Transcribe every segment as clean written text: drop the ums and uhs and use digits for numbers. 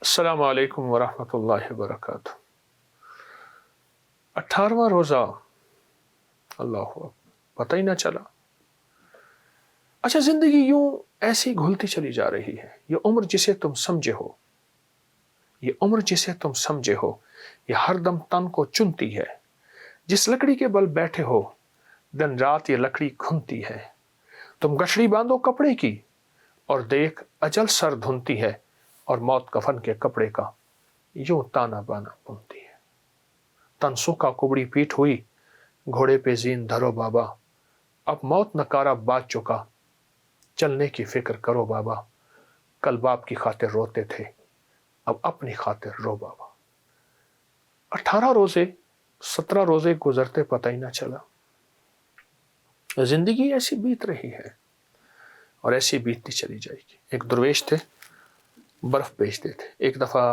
السلام علیکم ورحمۃ اللہ وبرکاتہ۔ 18واں روزہ، اللہ اکبر، پتہ ہی نہ چلا۔ اچھا، زندگی یوں ایسی گھلتی چلی جا رہی ہے۔ یہ عمر جسے تم سمجھے ہو، یہ عمر جسے تم سمجھے ہو، یہ ہر دم تن کو چنتی ہے۔ جس لکڑی کے بل بیٹھے ہو، دن رات یہ لکڑی گھنتی ہے۔ تم گٹھڑی باندھو کپڑے کی، اور دیکھ اجل سر دھنتی ہے، اور موت کفن کے کپڑے کا یوں تانا بانا بنتی ہے۔ تن سوکھا کبڑی پیٹ ہوئی، گھوڑے پہ زین دھرو بابا۔ اب موت نکارا بات چکا، چلنے کی فکر کرو بابا۔ کل باپ کی خاطر روتے تھے، اب اپنی خاطر رو بابا۔ 18 روزے 17 روزے گزرتے پتہ ہی نہ چلا۔ زندگی ایسی بیت رہی ہے اور ایسی بیتتی چلی جائے گی۔ ایک درویش تھے، برف بیچتے تھے۔ ایک دفعہ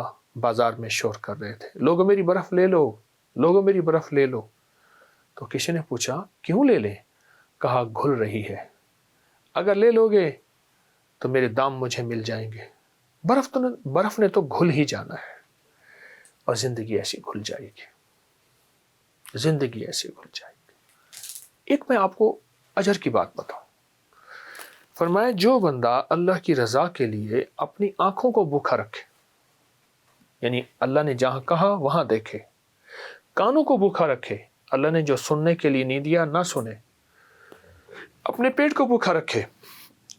بازار میں شور کر رہے تھے، لوگو میری برف لے لو، لوگو میری برف لے لو۔ تو کسی نے پوچھا کیوں لے لیں؟ کہا گھل رہی ہے، اگر لے لو گے تو میرے دام مجھے مل جائیں گے۔ برف نے تو گھل ہی جانا ہے، اور زندگی ایسی گھل جائے گی، زندگی ایسی گھل جائے گی۔ ایک میں آپ کو اجر کی بات بتاؤں۔ فرمایا جو بندہ اللہ کی رضا کے لیے اپنی آنکھوں کو بھوکا رکھے، یعنی اللہ نے جہاں کہا وہاں دیکھے، کانوں کو بھوکا رکھے، اللہ نے جو سننے کے لیے نہیں دیا نہ سنے، اپنے پیٹ کو بھوکا رکھے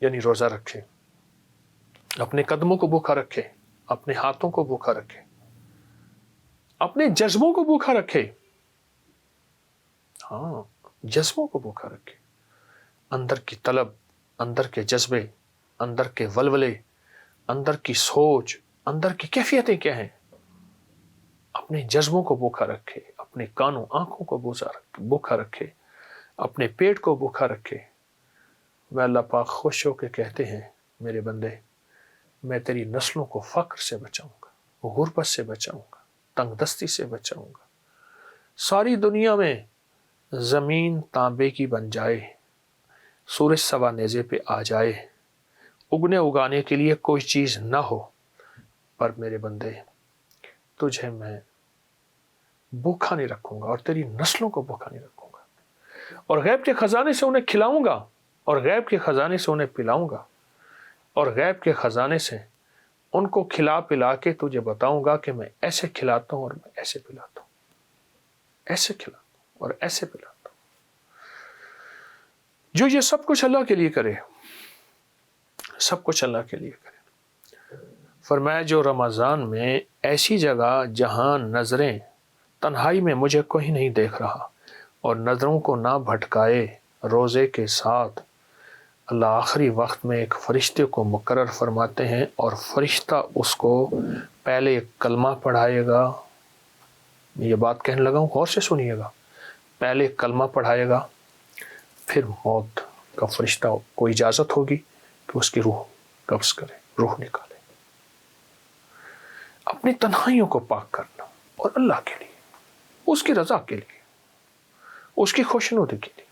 یعنی روزہ رکھے، اپنے قدموں کو بھوکا رکھے، اپنے ہاتھوں کو بھوکا رکھے، اپنے جذبوں کو بھوکا رکھے، ہاں جذبوں کو بھوکا رکھے، اندر کی طلب، اندر کے جذبے، اندر کے ولولے، اندر کی سوچ، اندر کی کیفیتیں کیا ہیں، اپنے جذبوں کو بھوکا رکھے، اپنے کانوں آنکھوں کو بھوکا رکھے، اپنے پیٹ کو بھوکا رکھے۔ میں اللہ پاک خوش ہو کے کہتے ہیں میرے بندے، میں تیری نسلوں کو فقر سے بچاؤں گا، غربت سے بچاؤں گا، تنگ دستی سے بچاؤں گا۔ ساری دنیا میں زمین تانبے کی بن جائے، سورج سوا نیزے پہ آ جائے، اگنے اگانے کے لیے کوئی چیز نہ ہو، پر میرے بندے تجھے میں بھوکا نہیں رکھوں گا، اور تیری نسلوں کو بھوکا نہیں رکھوں گا، اور غیب کے خزانے سے انہیں کھلاؤں گا، اور غیب کے خزانے سے انہیں پلاؤں گا، اور غیب کے خزانے سے ان کو کھلا پلا کے تجھے بتاؤں گا کہ میں ایسے کھلاتا ہوں اور میں ایسے پلاتا ہوں، ایسے کھلاتا ہوں اور ایسے پلاتا ہوں۔ جو یہ سب کچھ اللہ کے لیے کرے، سب کچھ اللہ کے لیے کرے۔ فرمایا جو رمضان میں ایسی جگہ جہاں نظریں تنہائی میں مجھے کوئی نہیں دیکھ رہا، اور نظروں کو نہ بھٹکائے روزے کے ساتھ، اللہ آخری وقت میں ایک فرشتے کو مقرر فرماتے ہیں، اور فرشتہ اس کو پہلے ایک کلمہ پڑھائے گا۔ یہ بات کہنے لگا ہوں، غور سے سنیے گا۔ پہلے کلمہ پڑھائے گا، پھر موت کا فرشتہ کو اجازت ہوگی کہ اس کی روح قبض کرے، روح نکالے۔ اپنی تنہائیوں کو پاک کرنا، اور اللہ کے لیے، اس کی رضا کے لیے، اس کی خوشنودی کے لیے۔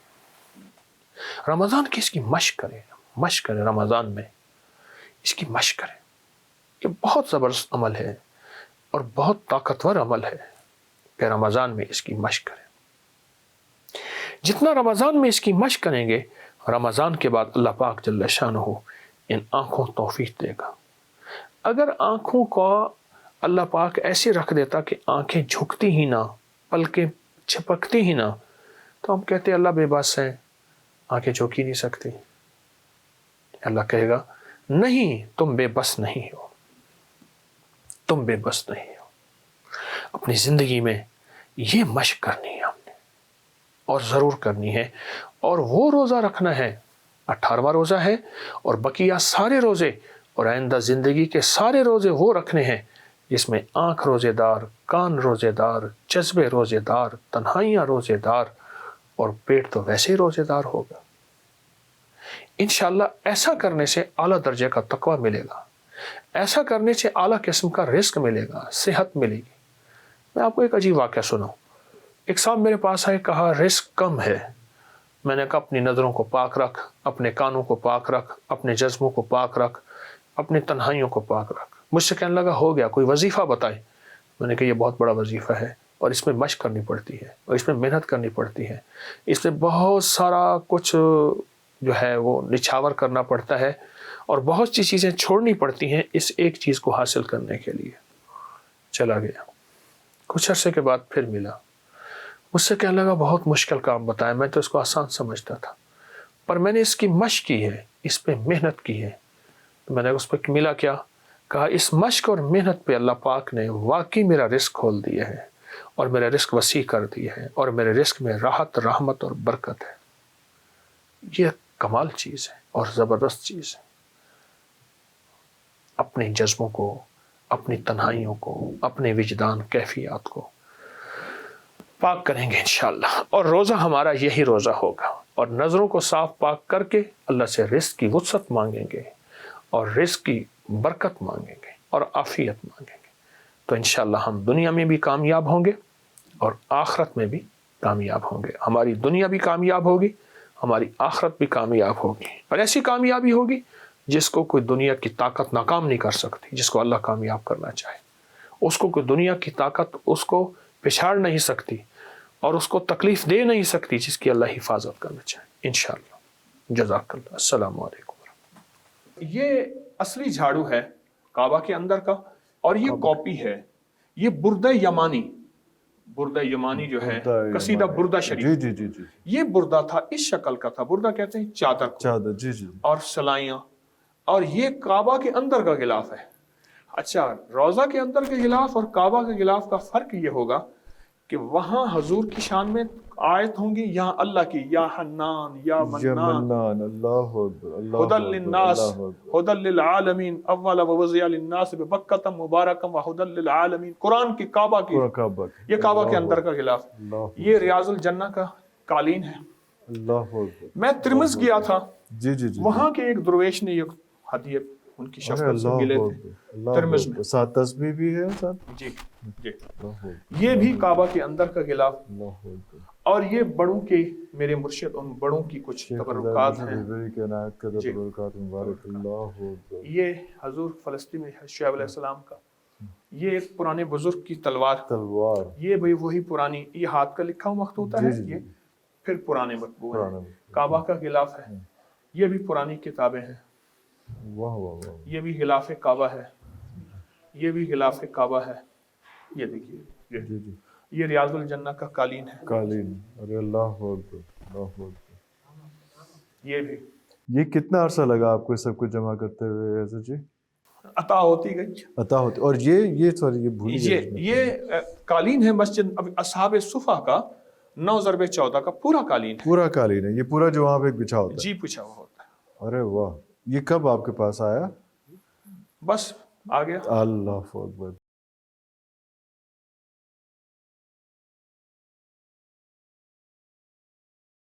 رمضان کی اس کی مشق کریں رمضان میں اس کی مشق کریں۔ یہ بہت زبردست عمل ہے اور بہت طاقتور عمل ہے کہ رمضان میں اس کی مشق کریں۔ جتنا رمضان میں اس کی مشق کریں گے، رمضان کے بعد اللہ پاک جل شانہ ان آنکھوں توفیق دے گا۔ اگر آنکھوں کو اللہ پاک ایسے رکھ دیتا کہ آنکھیں جھکتی ہی نہ، پلکیں چھپکتی ہی نہ، تو ہم کہتے اللہ بے بس ہے، آنکھیں جھک ہی نہیں سکتی۔ اللہ کہے گا نہیں، تم بے بس نہیں ہو، تم بے بس نہیں ہو۔ اپنی زندگی میں یہ مشق کرنی ہے ہم نے، اور ضرور کرنی ہے، اور وہ روزہ رکھنا ہے۔ 18واں روزہ ہے، اور بقیہ سارے روزے اور آئندہ زندگی کے سارے روزے وہ رکھنے ہیں جس میں آنکھ روزے دار، کان روزے دار، جذبے روزے دار، تنہائیاں روزے دار، اور پیٹ تو ویسے ہی روزے دار ہوگا۔ انشاءاللہ ایسا کرنے سے اعلیٰ درجے کا تقوی ملے گا، ایسا کرنے سے اعلیٰ قسم کا رزق ملے گا، صحت ملے گی۔ میں آپ کو ایک عجیب واقعہ سناؤں۔ ایک صاحب میرے پاس آئے، کہا رزق کم ہے۔ میں نے کہا اپنی نظروں کو پاک رکھ، اپنے کانوں کو پاک رکھ، اپنے جذبوں کو پاک رکھ، اپنی تنہائیوں کو پاک رکھ۔ مجھ سے کہنے لگا ہو گیا کوئی وظیفہ بتائے. میں نے کہا یہ بہت بڑا وظیفہ ہے اور اس میں مشق کرنی پڑتی ہے اور اس میں محنت کرنی پڑتی ہے, اس میں بہت سارا کچھ جو ہے وہ نچھاور کرنا پڑتا ہے اور بہت سی چیزیں چھوڑنی پڑتی ہیں اس ایک چیز کو حاصل کرنے کے لیے. چلا گیا. کچھ عرصے کے بعد پھر ملا, مجھ سے کہنے لگا بہت مشکل کام بتایا, میں تو اس کو آسان سمجھتا تھا پر میں نے اس کی مشق کی ہے, اس پہ محنت کی ہے. تو میں نے اس پہ ملا کیا, کہا اس مشق اور محنت پہ اللہ پاک نے واقعی میرا رزق کھول دیا ہے اور میرا رزق وسیع کر دیا ہے اور میرے رزق میں راحت, رحمت اور برکت ہے. یہ کمال چیز ہے اور زبردست چیز ہے. اپنے جذبوں کو, اپنی تنہائیوں کو, اپنے وجدان کیفیات کو پاک کریں گے انشاءاللہ, اور روزہ ہمارا یہی روزہ ہوگا, اور نظروں کو صاف پاک کر کے اللہ سے رزق کی وسعت مانگیں گے اور رزق کی برکت مانگیں گے اور عافیت مانگیں گے. تو انشاءاللہ ہم دنیا میں بھی کامیاب ہوں گے اور آخرت میں بھی کامیاب ہوں گے. ہماری دنیا بھی کامیاب ہوگی, ہماری آخرت بھی کامیاب ہوگی, اور ایسی کامیابی ہوگی جس کو کوئی دنیا کی طاقت ناکام نہیں کر سکتی. جس کو اللہ کامیاب کرنا چاہے اس کو کوئی دنیا کی طاقت اس کو پچھاڑ نہیں سکتی اور اس کو تکلیف دے نہیں سکتی جس کی اللہ حفاظت کرنا چاہے انشاءاللہ. جزاک اللہ. السلام علیکم. یہ اصلی جھاڑو ہے کعبہ کے اندر کا, اور یہ کاپی ہے. یہ بردہ یمانی, بردہ یمانی جو ہے قصیدہ بردہ شریف, جی جی جی یہ بردہ تھا, اس شکل کا تھا. بردہ کہتے ہیں چادر کو, چادر, جی جی, اور سلائیاں, اور یہ کعبہ کے اندر کا غلاف ہے. اچھا, روضہ کے اندر کے غلاف اور کعبہ کے غلاف کا فرق یہ ہوگا کہ وہاں حضور کی شان میں آیت ہوں گی, یہاں اللہ کی یا حنان یا منان, اللہ اکبر, ہدی للناس ہدی للعالمین, اول ووضع للناس ببکۃ مبارکا وہدی للعالمین. قرآن کی کعبہ کی, یہ کعبہ کے اندر کا غلاف. یہ ریاض الجنہ کا قالین ہے. اللہ اکبر. میں ترمذ گیا تھا, جی جی جی, وہاں کے ایک درویش نے یہ ہدیہ ان کی شفقت سے ملے تھے ترمذ میں. ساتھ تسبیح بھی ہے ساتھ. جی جی, یہ بھی کعبہ کے اندر کا غلاف. اور یہ بڑوں کے میرے مرشد, ان بڑوں کی کچھ تبرکات ہیں. یہ حضور فلسطین میں شعیب علیہ السلام کا, یہ ایک پرانے بزرگ کی تلوار, یہ بھی وہی پرانی, یہ ہاتھ کا لکھا ہوا مخطوطہ ہے, یہ پھر پرانے مطبوع ہیں. کعبہ کا غلاف ہے, یہ بھی پرانی کتابیں ہیں. یہ بھی غلاف کعبہ ہے, یہ بھی غلاف کعبہ ہے. یہ دیکھیے, یہ ریاض الجنہ کا قالین ہے. قالین, ارے اللہ اکبر, اللہ اکبر. یہ بھی. یہ کتنا عرصہ لگا آپ کو یہ سب کچھ جمع کرتے ہوئے حضرت جی؟ عطا ہوتی گئی, عطا ہوتی. اور یہ سوری, یہ بھول یہ قالین ہے مسجد اصحاب صفا کا 9/14 کا پورا قالین ہے. پورا قالین ہے یہ, پورا جو وہاں پہ بچھا ہوتا ہے. جی بچھا ہوا ہوتا ہے. ارے واہ, یہ کب آپ کے پاس آیا؟ بس آ گیا. اللہ اکبر.